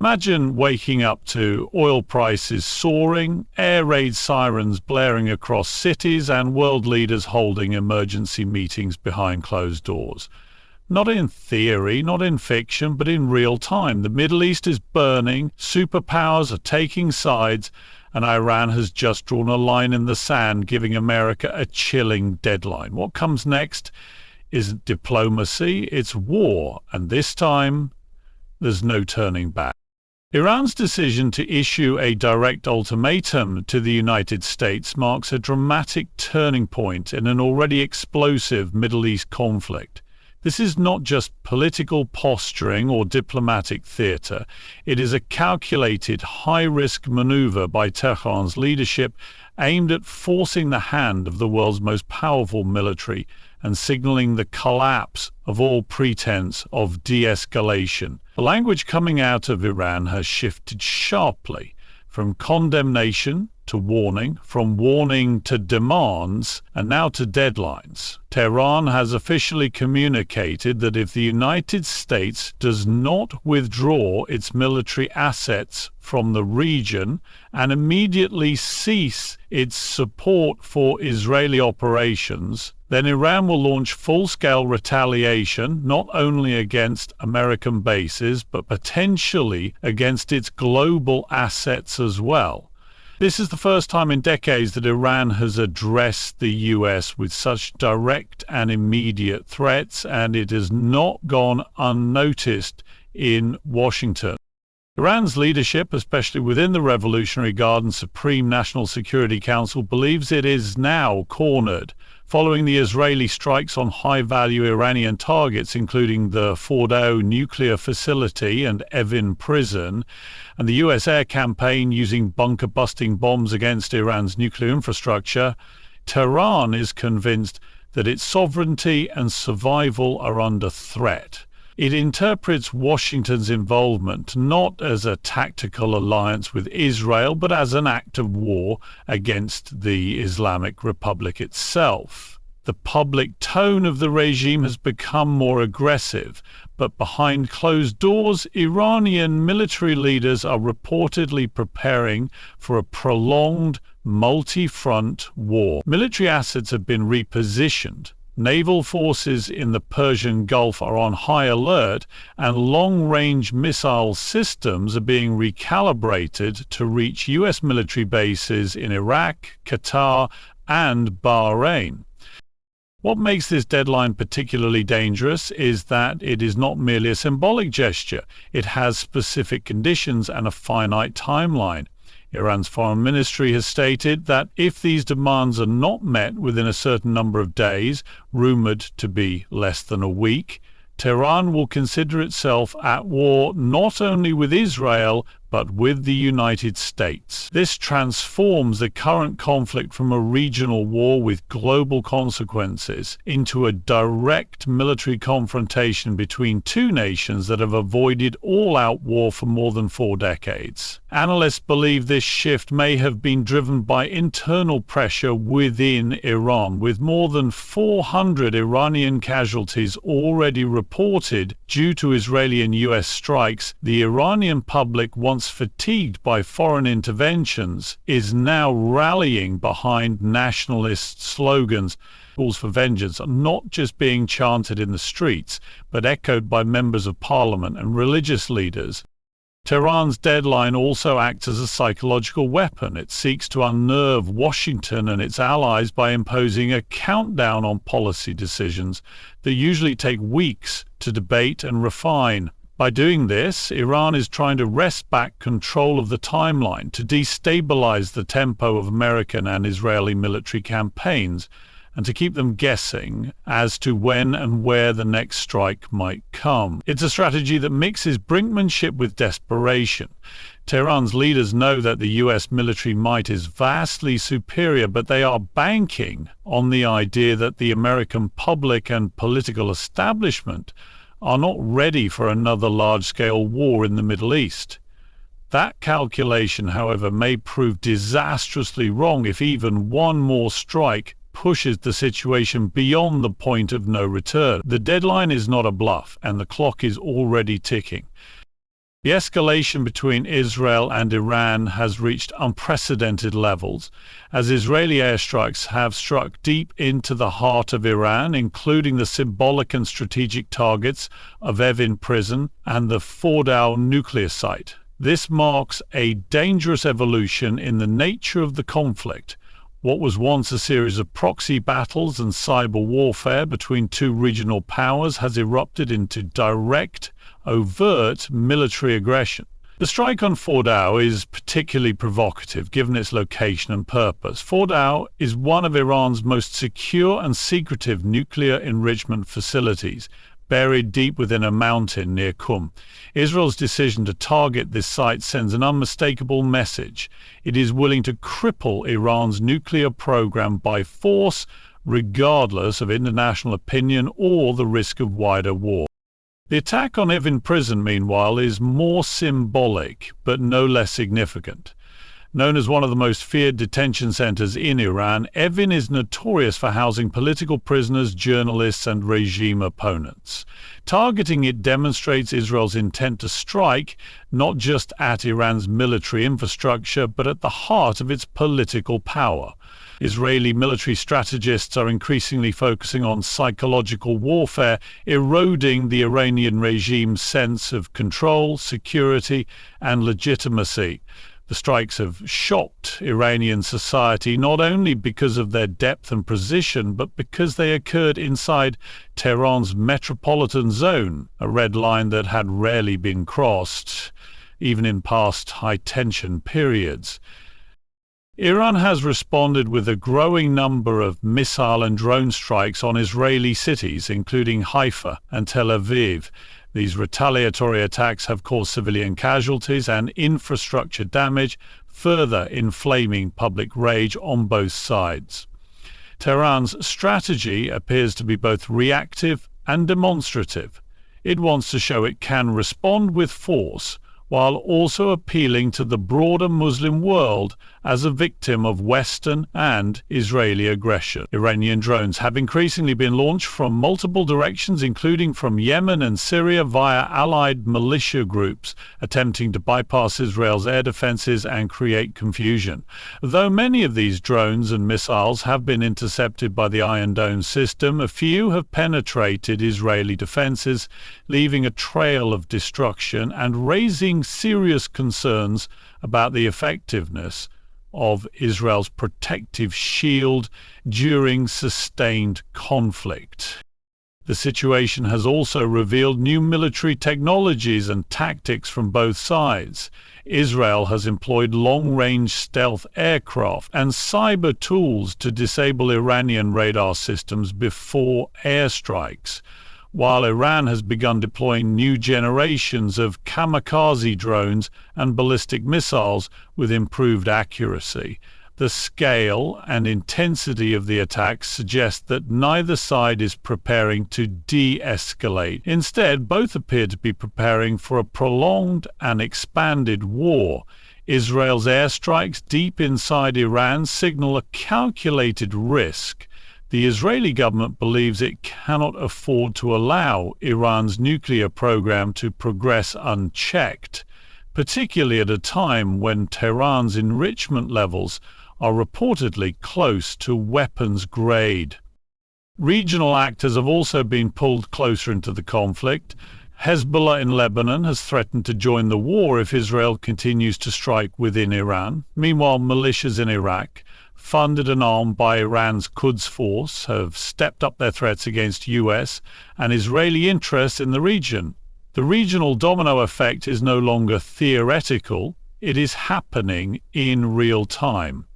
Imagine waking up to oil prices soaring, air raid sirens blaring across cities, and world leaders holding emergency meetings behind closed doors. Not in theory, not in fiction, but in real time. The Middle East is burning, superpowers are taking sides, and Iran has just drawn a line in the sand, giving America a chilling deadline. What comes next isn't diplomacy, it's war, and this time there's no turning back. Iran's decision to issue a direct ultimatum to the United States marks a dramatic turning point in an already explosive Middle East conflict. This is not just political posturing or diplomatic theater. It is a calculated, high-risk maneuver by Tehran's leadership aimed at forcing the hand of the world's most powerful military and signaling the collapse of all pretense of de-escalation. The language coming out of Iran has shifted sharply from condemnation to warning, from warning to demands, and now to deadlines. Tehran has officially communicated that if the United States does not withdraw its military assets from the region and immediately cease its support for Israeli operations, then Iran will launch full-scale retaliation not only against American bases, but potentially against its global assets as well. This is the first time in decades that Iran has addressed the US with such direct and immediate threats, and it has not gone unnoticed in Washington. Iran's leadership, especially within the Revolutionary Guard and Supreme National Security Council, believes it is now cornered, following the Israeli strikes on high-value Iranian targets, including the Fordow nuclear facility and Evin prison, and the US air campaign using bunker-busting bombs against Iran's nuclear infrastructure. Tehran is convinced that its sovereignty and survival are under threat. It interprets Washington's involvement not as a tactical alliance with Israel, but as an act of war against the Islamic Republic itself. The public tone of the regime has become more aggressive, but behind closed doors, Iranian military leaders are reportedly preparing for a prolonged, multi-front war. Military assets have been repositioned. Naval forces in the Persian Gulf are on high alert, and long-range missile systems are being recalibrated to reach US military bases in Iraq, Qatar, and Bahrain. What makes this deadline particularly dangerous is that it is not merely a symbolic gesture. It has specific conditions and a finite timeline. Iran's foreign ministry has stated that if these demands are not met within a certain number of days, rumored to be less than a week, Tehran will consider itself at war not only with Israel, but with the United States. This transforms the current conflict from a regional war with global consequences into a direct military confrontation between two nations that have avoided all-out war for more than 4 decades. Analysts believe this shift may have been driven by internal pressure within Iran, with more than 400 Iranian casualties already reported due to Israeli and US strikes. The Iranian public, once fatigued by foreign interventions, is now rallying behind nationalist slogans. Calls for vengeance are not just being chanted in the streets, but echoed by members of parliament and religious leaders. Tehran's deadline also acts as a psychological weapon. It seeks to unnerve Washington and its allies by imposing a countdown on policy decisions that usually take weeks to debate and refine. By doing this, Iran is trying to wrest back control of the timeline, to destabilize the tempo of American and Israeli military campaigns, and to keep them guessing as to when and where the next strike might come. It's a strategy that mixes brinkmanship with desperation. Tehran's leaders know that the US military might is vastly superior, but they are banking on the idea that the American public and political establishment are not ready for another large-scale war in the Middle East. That calculation, however, may prove disastrously wrong if even one more strike pushes the situation beyond the point of no return. The deadline is not a bluff, and the clock is already ticking. The escalation between Israel and Iran has reached unprecedented levels, as Israeli airstrikes have struck deep into the heart of Iran, including the symbolic and strategic targets of Evin prison and the Fordow nuclear site. This marks a dangerous evolution in the nature of the conflict. What was once a series of proxy battles and cyber warfare between two regional powers has erupted into direct, overt military aggression. The strike on Fordow is particularly provocative given its location and purpose. Fordow is one of Iran's most secure and secretive nuclear enrichment facilities, buried deep within a mountain near Qum. Israel's decision to target this site sends an unmistakable message. It is willing to cripple Iran's nuclear program by force, regardless of international opinion or the risk of wider war. The attack on Evin prison, meanwhile, is more symbolic, but no less significant. Known as one of the most feared detention centers in Iran, Evin is notorious for housing political prisoners, journalists, and regime opponents. Targeting it demonstrates Israel's intent to strike not just at Iran's military infrastructure, but at the heart of its political power. Israeli military strategists are increasingly focusing on psychological warfare, eroding the Iranian regime's sense of control, security, and legitimacy. The strikes have shocked Iranian society not only because of their depth and precision, but because they occurred inside Tehran's metropolitan zone, a red line that had rarely been crossed, even in past high-tension periods. Iran has responded with a growing number of missile and drone strikes on Israeli cities, including Haifa and Tel Aviv. These retaliatory attacks have caused civilian casualties and infrastructure damage, further inflaming public rage on both sides. Tehran's strategy appears to be both reactive and demonstrative. It wants to show it can respond with force, while also appealing to the broader Muslim world as a victim of Western and Israeli aggression. Iranian drones have increasingly been launched from multiple directions, including from Yemen and Syria via allied militia groups, attempting to bypass Israel's air defenses and create confusion. Though many of these drones and missiles have been intercepted by the Iron Dome system, a few have penetrated Israeli defenses, leaving a trail of destruction and raising serious concerns about the effectiveness of Israel's protective shield during sustained conflict. The situation has also revealed new military technologies and tactics from both sides. Israel has employed long-range stealth aircraft and cyber tools to disable Iranian radar systems before airstrikes, while Iran has begun deploying new generations of kamikaze drones and ballistic missiles with improved accuracy. The scale and intensity of the attacks suggest that neither side is preparing to de-escalate. Instead, both appear to be preparing for a prolonged and expanded war. Israel's airstrikes deep inside Iran signal a calculated risk. The Israeli government believes it cannot afford to allow Iran's nuclear program to progress unchecked, particularly at a time when Tehran's enrichment levels are reportedly close to weapons grade. Regional actors have also been pulled closer into the conflict. Hezbollah in Lebanon has threatened to join the war if Israel continues to strike within Iran. Meanwhile, militias in Iraq, funded and armed by Iran's Quds Force, have stepped up their threats against US and Israeli interests in the region. The regional domino effect is no longer theoretical, it is happening in real time.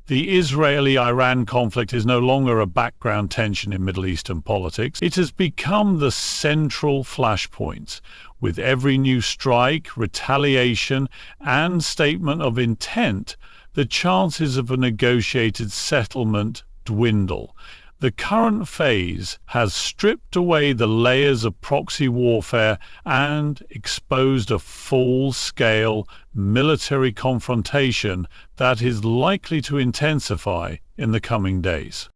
The Israeli-Iran conflict is no longer a background tension in Middle Eastern politics. It has become the central flashpoint. With every new strike, retaliation, and statement of intent, the chances of a negotiated settlement dwindle. The current phase has stripped away the layers of proxy warfare and exposed a full-scale military confrontation that is likely to intensify in the coming days.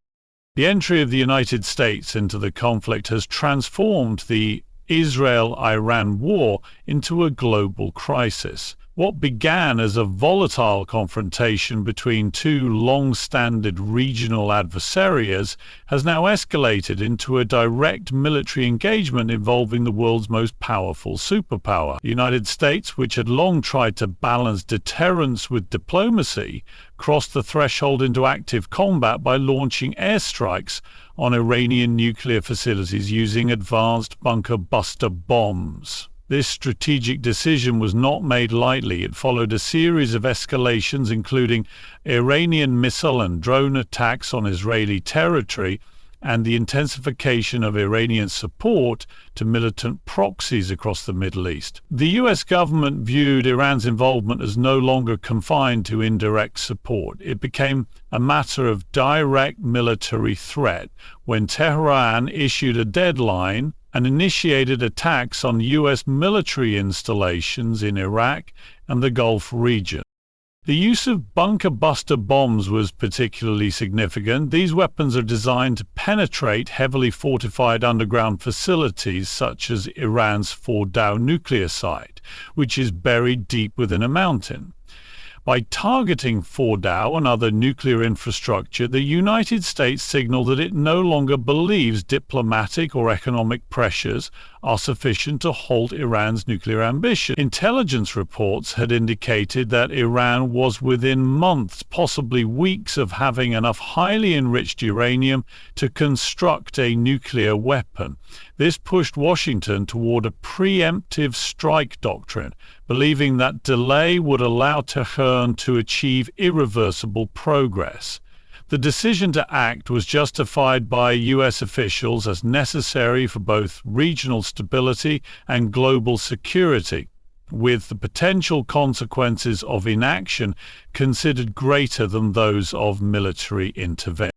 The entry of the United States into the conflict has transformed the Israel-Iran war into a global crisis. What began as a volatile confrontation between two long-standing regional adversaries has now escalated into a direct military engagement involving the world's most powerful superpower. The United States, which had long tried to balance deterrence with diplomacy, crossed the threshold into active combat by launching airstrikes on Iranian nuclear facilities using advanced bunker-buster bombs. This strategic decision was not made lightly. It followed a series of escalations, including Iranian missile and drone attacks on Israeli territory and the intensification of Iranian support to militant proxies across the Middle East. The US government viewed Iran's involvement as no longer confined to indirect support. It became a matter of direct military threat when Tehran issued a deadline and initiated attacks on US military installations in Iraq and the Gulf region. The use of bunker-buster bombs was particularly significant. These weapons are designed to penetrate heavily fortified underground facilities such as Iran's Fordow nuclear site, which is buried deep within a mountain. By targeting Fordow and other nuclear infrastructure, the United States signaled that it no longer believes diplomatic or economic pressures are sufficient to halt Iran's nuclear ambition. Intelligence reports had indicated that Iran was within months, possibly weeks, of having enough highly enriched uranium to construct a nuclear weapon. This pushed Washington toward a preemptive strike doctrine, believing that delay would allow Tehran to achieve irreversible progress. The decision to act was justified by US officials as necessary for both regional stability and global security, with the potential consequences of inaction considered greater than those of military intervention.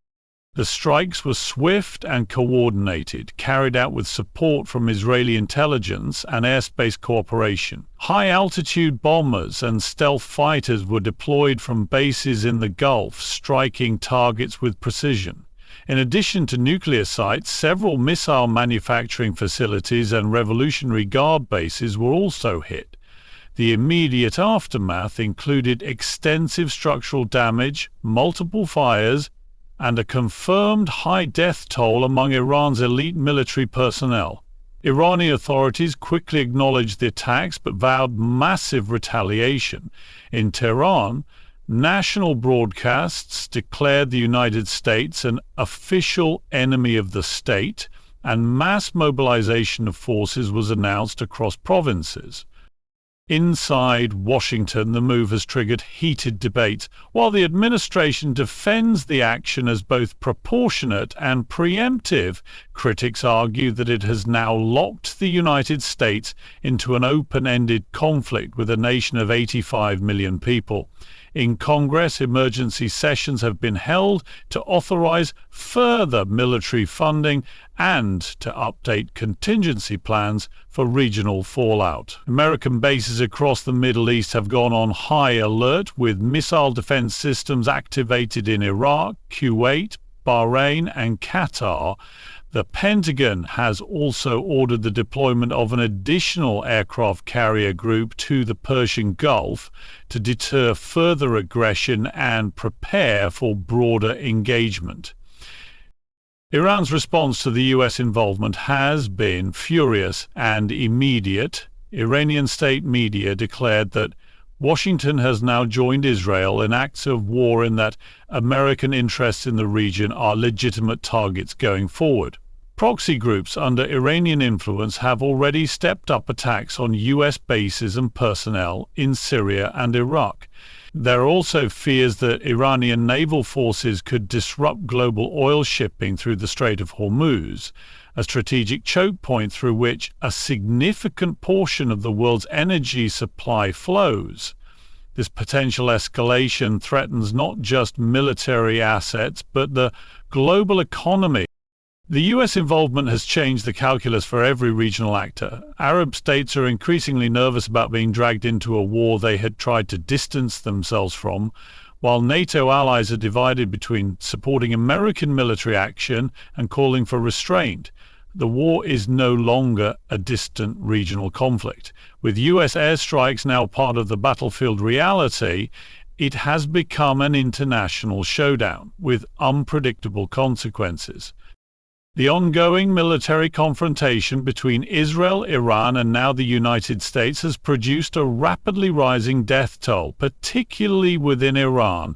The strikes were swift and coordinated, carried out with support from Israeli intelligence and airspace cooperation. High-altitude bombers and stealth fighters were deployed from bases in the Gulf, striking targets with precision. In addition to nuclear sites, several missile manufacturing facilities and Revolutionary Guard bases were also hit. The immediate aftermath included extensive structural damage, multiple fires, and a confirmed high death toll among Iran's elite military personnel. Iranian authorities quickly acknowledged the attacks but vowed massive retaliation. In Tehran, national broadcasts declared the United States an official enemy of the state, and mass mobilization of forces was announced across provinces. Inside Washington, the move has triggered heated debate. While the administration defends the action as both proportionate and preemptive, critics argue that it has now locked the United States into an open-ended conflict with a nation of 85 million people. In Congress, emergency sessions have been held to authorize further military funding and to update contingency plans for regional fallout. American bases across the Middle East have gone on high alert, with missile defense systems activated in Iraq, Kuwait, Bahrain, and Qatar. The Pentagon has also ordered the deployment of an additional aircraft carrier group to the Persian Gulf to deter further aggression and prepare for broader engagement. Iran's response to the US involvement has been furious and immediate. Iranian state media declared that Washington has now joined Israel in acts of war and that American interests in the region are legitimate targets going forward. Proxy groups under Iranian influence have already stepped up attacks on US bases and personnel in Syria and Iraq. There are also fears that Iranian naval forces could disrupt global oil shipping through the Strait of Hormuz, a strategic choke point through which a significant portion of the world's energy supply flows. This potential escalation threatens not just military assets, but the global economy. The US involvement has changed the calculus for every regional actor. Arab states are increasingly nervous about being dragged into a war they had tried to distance themselves from, while NATO allies are divided between supporting American military action and calling for restraint. The war is no longer a distant regional conflict. With US airstrikes now part of the battlefield reality, it has become an international showdown with unpredictable consequences. The ongoing military confrontation between Israel, Iran, and now the United States has produced a rapidly rising death toll, particularly within Iran,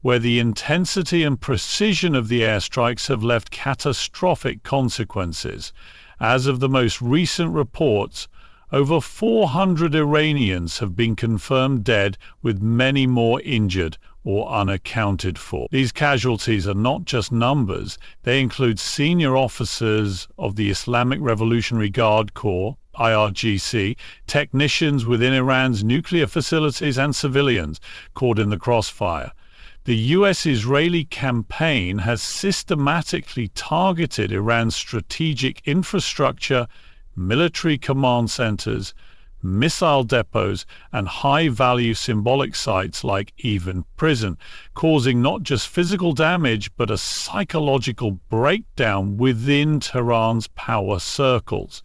where the intensity and precision of the airstrikes have left catastrophic consequences. As of the most recent reports, over 400 Iranians have been confirmed dead, with many more injured or unaccounted for. These casualties are not just numbers. They include senior officers of the Islamic Revolutionary Guard Corps, IRGC, technicians within Iran's nuclear facilities, and civilians caught in the crossfire. The US-Israeli campaign has systematically targeted Iran's strategic infrastructure, military command centers, missile depots, and high-value symbolic sites like Evin prison, causing not just physical damage but a psychological breakdown within Tehran's power circles.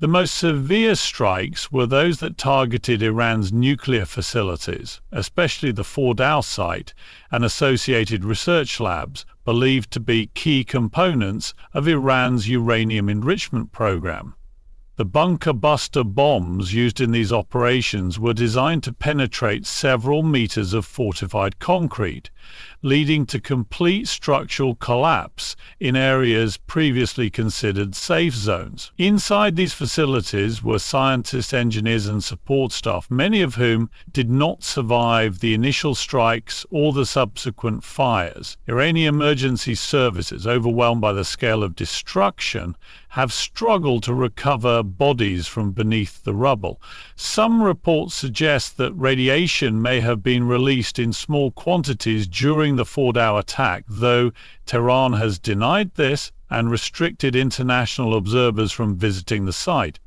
The most severe strikes were those that targeted Iran's nuclear facilities, especially the Fordow site and associated research labs, believed to be key components of Iran's uranium enrichment program. The bunker buster bombs used in these operations were designed to penetrate several meters of fortified concrete, leading to complete structural collapse in areas previously considered safe zones. Inside these facilities were scientists, engineers, and support staff, many of whom did not survive the initial strikes or the subsequent fires. Iranian emergency services, overwhelmed by the scale of destruction, have struggled to recover bodies from beneath the rubble. Some reports suggest that radiation may have been released in small quantities during the Fordow attack, though Tehran has denied this and restricted international observers from visiting the site.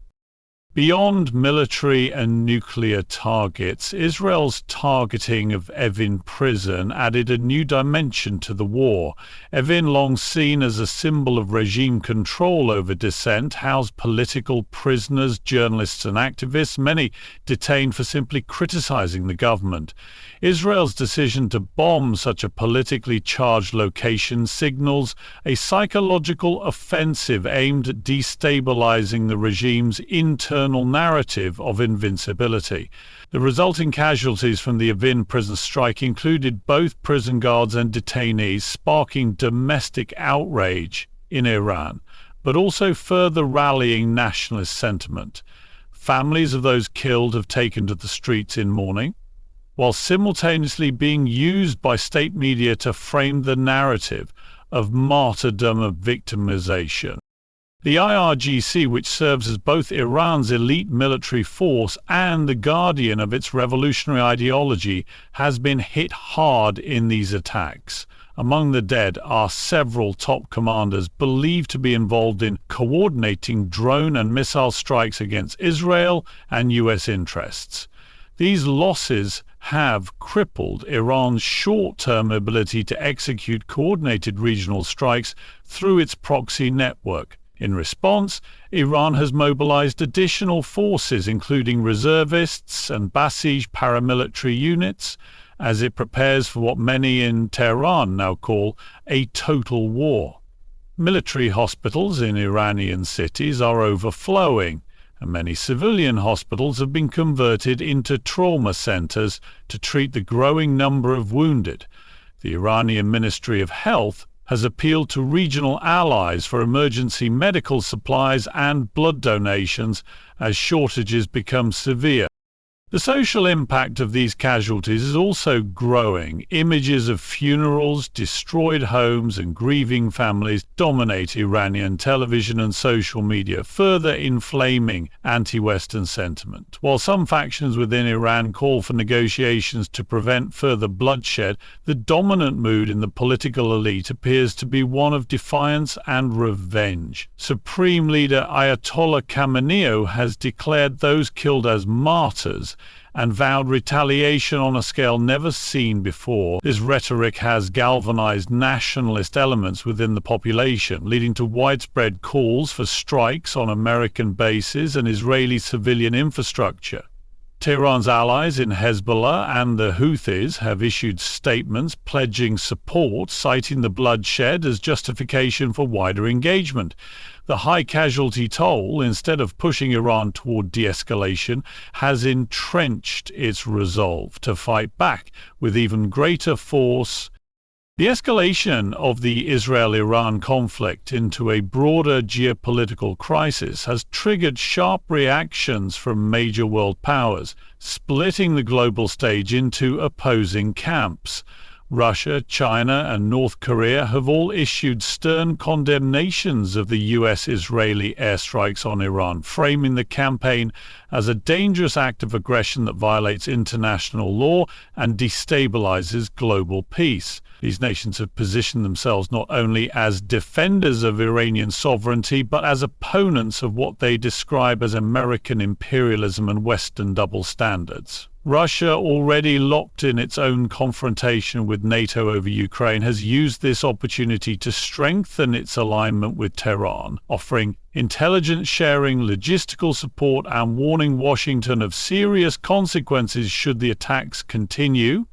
Beyond military and nuclear targets, Israel's targeting of Evin prison added a new dimension to the war. Evin, long seen as a symbol of regime control over dissent, housed political prisoners, journalists, and activists, many detained for simply criticizing the government. Israel's decision to bomb such a politically charged location signals a psychological offensive aimed at destabilizing the regime's internal narrative of invincibility. The resulting casualties from the Evin prison strike included both prison guards and detainees, sparking domestic outrage in Iran, but also further rallying nationalist sentiment. Families of those killed have taken to the streets in mourning, while simultaneously being used by state media to frame the narrative of martyrdom and victimization. The IRGC, which serves as both Iran's elite military force and the guardian of its revolutionary ideology, has been hit hard in these attacks. Among the dead are several top commanders believed to be involved in coordinating drone and missile strikes against Israel and US interests. These losses have crippled Iran's short-term ability to execute coordinated regional strikes through its proxy network. In response, Iran has mobilized additional forces, including reservists and Basij paramilitary units, as it prepares for what many in Tehran now call a total war. Military hospitals in Iranian cities are overflowing, and many civilian hospitals have been converted into trauma centers to treat the growing number of wounded. The Iranian Ministry of Health has appealed to regional allies for emergency medical supplies and blood donations as shortages become severe. The social impact of these casualties is also growing. Images of funerals, destroyed homes, and grieving families dominate Iranian television and social media, further inflaming anti-Western sentiment. While some factions within Iran call for negotiations to prevent further bloodshed, the dominant mood in the political elite appears to be one of defiance and revenge. Supreme leader Ayatollah Khamenei has declared those killed as martyrs and vowed retaliation on a scale never seen before. This rhetoric has galvanized nationalist elements within the population, leading to widespread calls for strikes on American bases and Israeli civilian infrastructure. Tehran's allies in Hezbollah and the Houthis have issued statements pledging support, citing the bloodshed as justification for wider engagement. The high casualty toll, instead of pushing Iran toward de-escalation, has entrenched its resolve to fight back with even greater force. The escalation of the Israel-Iran conflict into a broader geopolitical crisis has triggered sharp reactions from major world powers, splitting the global stage into opposing camps. Russia, China, and North Korea have all issued stern condemnations of the US-Israeli airstrikes on Iran, framing the campaign as a dangerous act of aggression that violates international law and destabilizes global peace. These nations have positioned themselves not only as defenders of Iranian sovereignty, but as opponents of what they describe as American imperialism and Western double standards. Russia, already locked in its own confrontation with NATO over Ukraine, has used this opportunity to strengthen its alignment with Tehran, offering intelligence sharing, logistical support, and warning Washington of serious consequences should the attacks continue.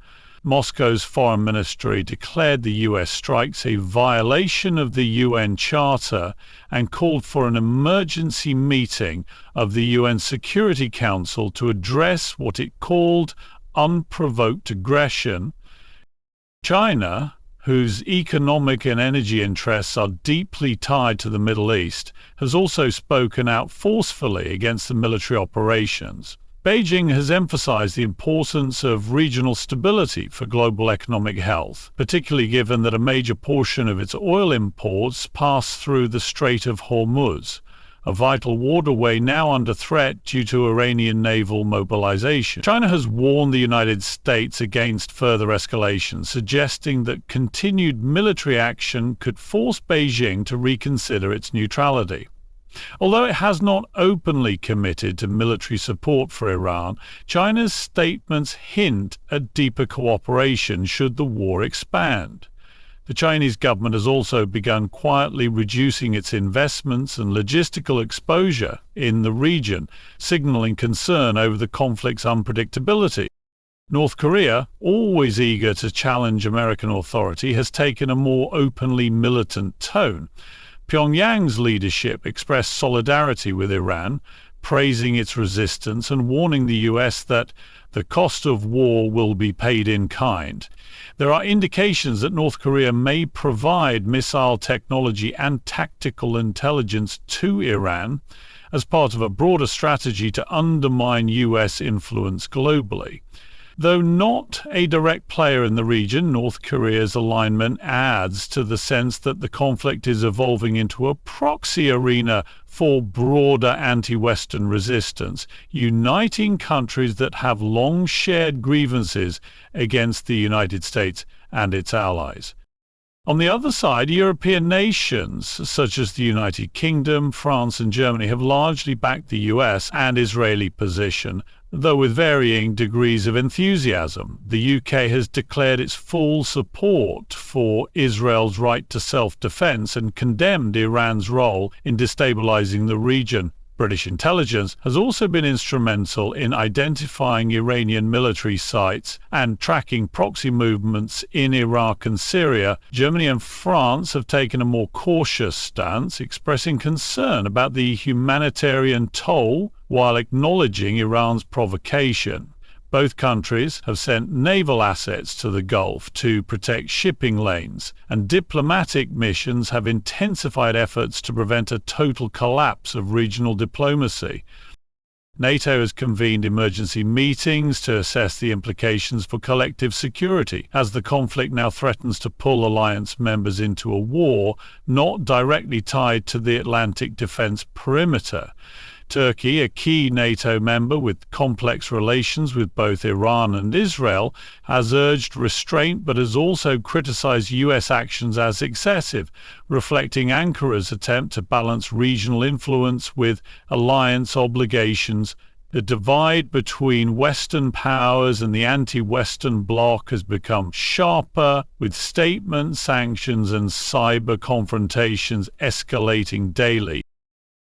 Moscow's foreign ministry declared the US strikes a violation of the UN Charter and called for an emergency meeting of the UN Security Council to address what it called unprovoked aggression. China, whose economic and energy interests are deeply tied to the Middle East, has also spoken out forcefully against the military operations. Beijing has emphasized the importance of regional stability for global economic health, particularly given that a major portion of its oil imports pass through the Strait of Hormuz, a vital waterway now under threat due to Iranian naval mobilization. China has warned the United States against further escalation, suggesting that continued military action could force Beijing to reconsider its neutrality. Although it has not openly committed to military support for Iran, China's statements hint at deeper cooperation should the war expand. The Chinese government has also begun quietly reducing its investments and logistical exposure in the region, signaling concern over the conflict's unpredictability. North Korea, always eager to challenge American authority, has taken a more openly militant tone. Pyongyang's leadership expressed solidarity with Iran, praising its resistance and warning the US that the cost of war will be paid in kind. There are indications that North Korea may provide missile technology and tactical intelligence to Iran as part of a broader strategy to undermine US influence globally. Though not a direct player in the region, North Korea's alignment adds to the sense that the conflict is evolving into a proxy arena for broader anti-Western resistance, uniting countries that have long shared grievances against the United States and its allies. On the other side, European nations such as the United Kingdom, France and Germany have largely backed the US and Israeli position, though with varying degrees of enthusiasm. The UK has declared its full support for Israel's right to self-defense and condemned Iran's role in destabilizing the region. British intelligence has also been instrumental in identifying Iranian military sites and tracking proxy movements in Iraq and Syria. Germany and France have taken a more cautious stance, expressing concern about the humanitarian toll while acknowledging Iran's provocation. Both countries have sent naval assets to the Gulf to protect shipping lanes, and diplomatic missions have intensified efforts to prevent a total collapse of regional diplomacy. NATO has convened emergency meetings to assess the implications for collective security, as the conflict now threatens to pull alliance members into a war not directly tied to the Atlantic defense perimeter. Turkey, a key NATO member with complex relations with both Iran and Israel, has urged restraint but has also criticized US actions as excessive, reflecting Ankara's attempt to balance regional influence with alliance obligations. The divide between Western powers and the anti-Western bloc has become sharper, with statements, sanctions, and cyber confrontations escalating daily.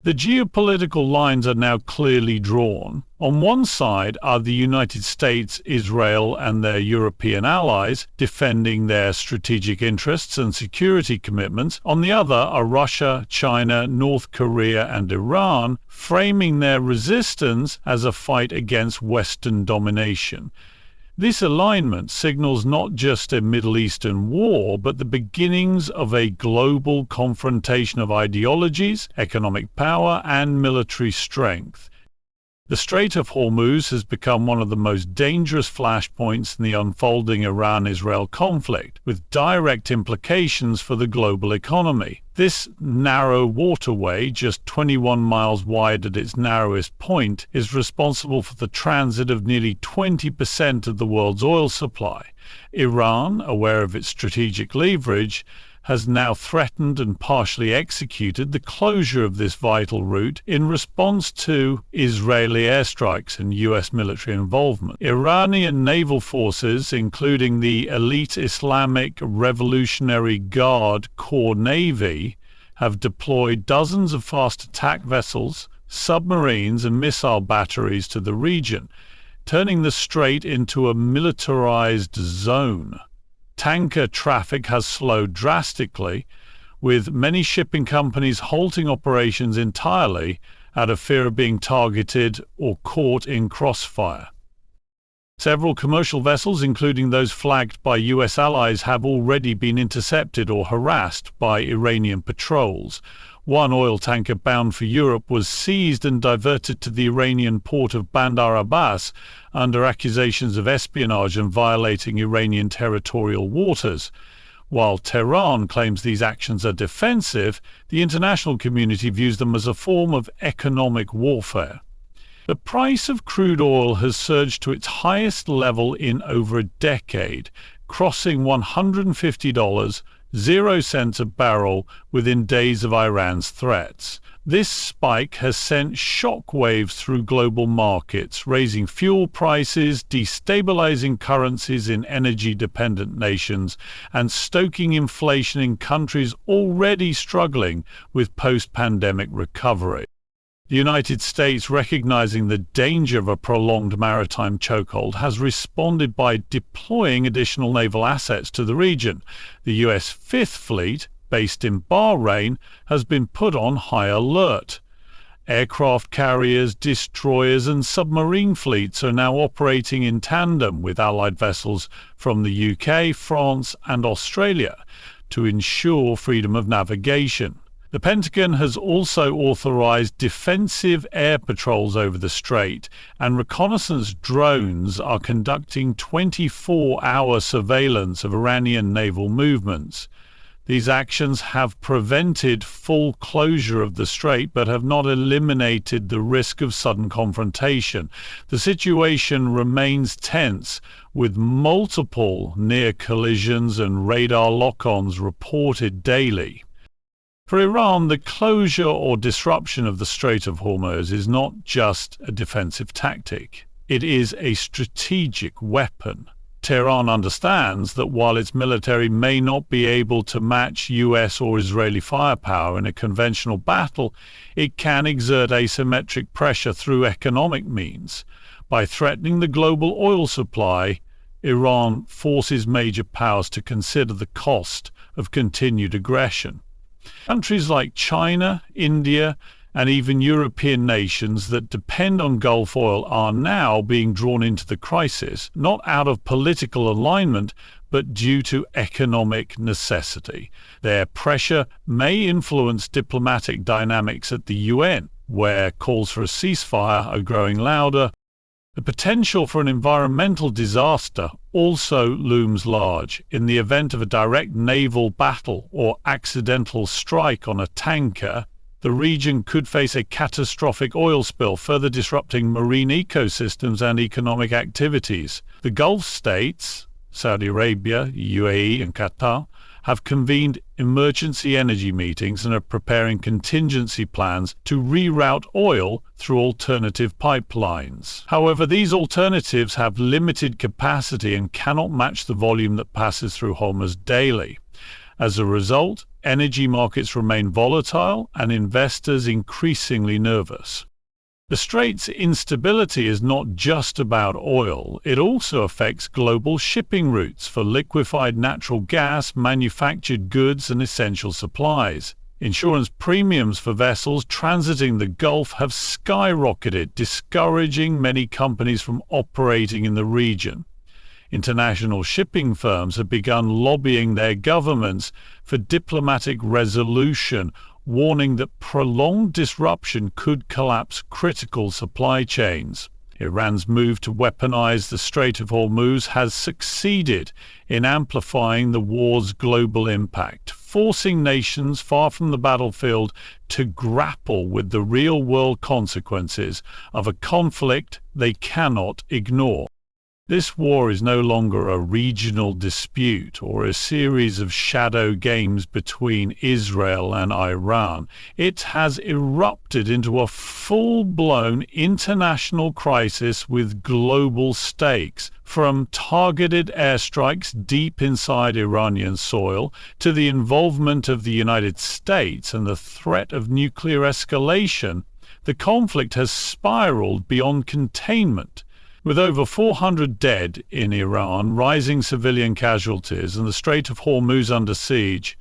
The geopolitical lines are now clearly drawn. On one side are the United States, Israel, and their European allies defending their strategic interests and security commitments. On the other are Russia, China, North Korea, and Iran, framing their resistance as a fight against Western domination. This alignment signals not just a Middle Eastern war, but the beginnings of a global confrontation of ideologies, economic power, and military strength. The Strait of Hormuz has become one of the most dangerous flashpoints in the unfolding Iran-Israel conflict, with direct implications for the global economy. This narrow waterway, just 21 miles wide at its narrowest point, is responsible for the transit of nearly 20% of the world's oil supply. Iran, aware of its strategic leverage, has now threatened and partially executed the closure of this vital route in response to Israeli airstrikes and U.S. military involvement. Iranian naval forces, including the elite Islamic Revolutionary Guard Corps Navy, have deployed dozens of fast attack vessels, submarines, and missile batteries to the region, turning the strait into a militarized zone. Tanker traffic has slowed drastically, with many shipping companies halting operations entirely out of fear of being targeted or caught in crossfire. Several commercial vessels, including those flagged by U.S. allies, have already been intercepted or harassed by Iranian patrols. One oil tanker bound for Europe was seized and diverted to the Iranian port of Bandar Abbas under accusations of espionage and violating Iranian territorial waters. While Tehran claims these actions are defensive, the international community views them as a form of economic warfare. The price of crude oil has surged to its highest level in over a decade, crossing $150, 0 cents a barrel within days of Iran's threats. This spike has sent shockwaves through global markets, raising fuel prices, destabilizing currencies in energy-dependent nations, and stoking inflation in countries already struggling with post-pandemic recovery. The United States, recognizing the danger of a prolonged maritime chokehold, has responded by deploying additional naval assets to the region. The U.S. Fifth Fleet, based in Bahrain, has been put on high alert. Aircraft carriers, destroyers, and submarine fleets are now operating in tandem with Allied vessels from the UK, France, and Australia to ensure freedom of navigation. The Pentagon has also authorized defensive air patrols over the strait, and reconnaissance drones are conducting 24-hour surveillance of Iranian naval movements. These actions have prevented full closure of the strait but have not eliminated the risk of sudden confrontation. The situation remains tense, with multiple near collisions and radar lock-ons reported daily. For Iran, the closure or disruption of the Strait of Hormuz is not just a defensive tactic. It is a strategic weapon. Tehran understands that while its military may not be able to match US or Israeli firepower in a conventional battle, it can exert asymmetric pressure through economic means. By threatening the global oil supply, Iran forces major powers to consider the cost of continued aggression. Countries like China, India, and even European nations that depend on Gulf oil are now being drawn into the crisis, not out of political alignment, but due to economic necessity. Their pressure may influence diplomatic dynamics at the UN, where calls for a ceasefire are growing louder. The potential for an environmental disaster also looms large. In the event of a direct naval battle or accidental strike on a tanker, the region could face a catastrophic oil spill, further disrupting marine ecosystems and economic activities. The Gulf states, Saudi Arabia, UAE, and Qatar, have convened emergency energy meetings and are preparing contingency plans to reroute oil through alternative pipelines. However, these alternatives have limited capacity and cannot match the volume that passes through Hormuz daily. As a result, energy markets remain volatile and investors increasingly nervous. The Strait's instability is not just about oil, it also affects global shipping routes for liquefied natural gas, manufactured goods, and essential supplies. Insurance premiums for vessels transiting the Gulf have skyrocketed, discouraging many companies from operating in the region. International shipping firms have begun lobbying their governments for diplomatic resolution, warning that prolonged disruption could collapse critical supply chains. Iran's move to weaponize the Strait of Hormuz has succeeded in amplifying the war's global impact, forcing nations far from the battlefield to grapple with the real-world consequences of a conflict they cannot ignore. This war is no longer a regional dispute or a series of shadow games between Israel and Iran. It has erupted into a full-blown international crisis with global stakes, from targeted airstrikes deep inside Iranian soil to the involvement of the United States and the threat of nuclear escalation. The conflict has spiraled beyond containment. With over 400 dead in Iran, rising civilian casualties, and the Strait of Hormuz under siege,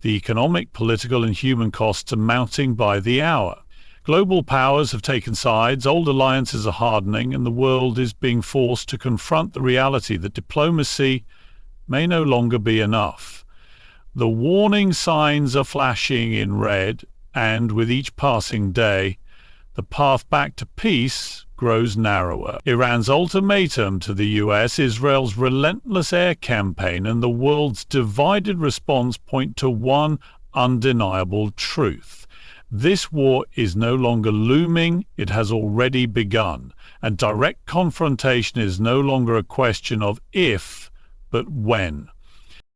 the economic, political, and human costs are mounting by the hour. Global powers have taken sides, old alliances are hardening, and the world is being forced to confront the reality that diplomacy may no longer be enough. The warning signs are flashing in red, and with each passing day, the path back to peace grows narrower. Iran's ultimatum to the US, Israel's relentless air campaign, and the world's divided response point to one undeniable truth. This war is no longer looming, it has already begun, and direct confrontation is no longer a question of if, but when.